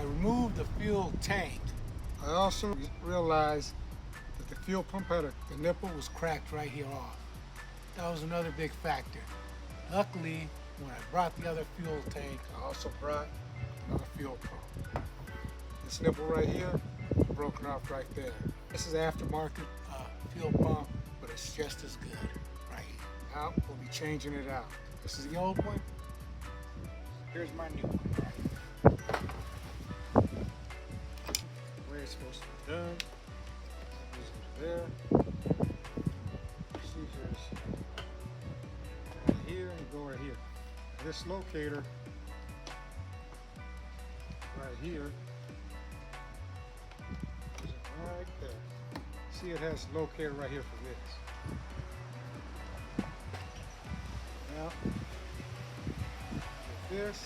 remove the fuel tank, I also realized that the fuel pump the nipple was cracked right here off. That was another big factor. Luckily, when I brought the other fuel tank, I also brought another fuel pump. This nipple right here, broken off right there. This is aftermarket fuel pump, but it's just as good right here. Now we'll be changing it out. This is the old one. Here's my new one. The way it's supposed to be done. Goes into there. See, here's right here and go right here. This locator right here is right there. See, it has a locator right here for this. Now, with this,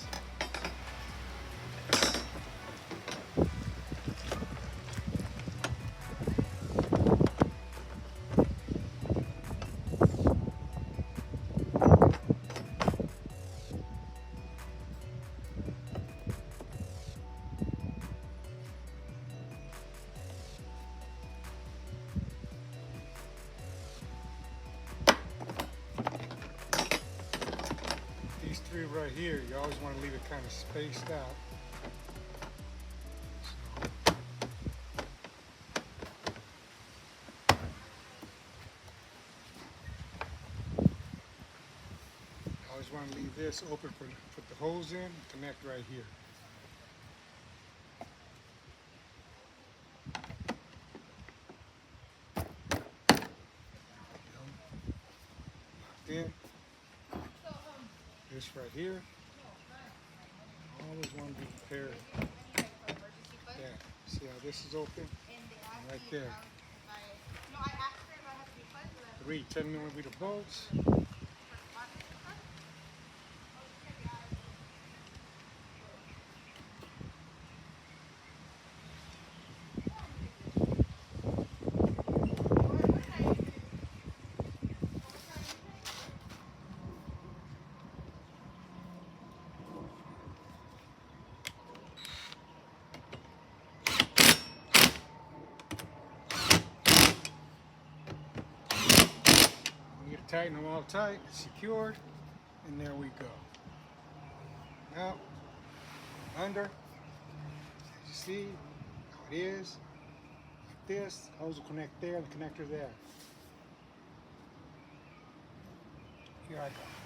these three right here, you always want to leave it kind of spaced out. I always want to leave this open for put the hose in, connect right here. Then this right here, always want to be prepared. Yeah, see how this is open? And right there. 3 10mm bolts. Tighten them all tight, secured, and there we go. Now, under, as you see how it is, like this, hose will connect there, the connector there. Here I go.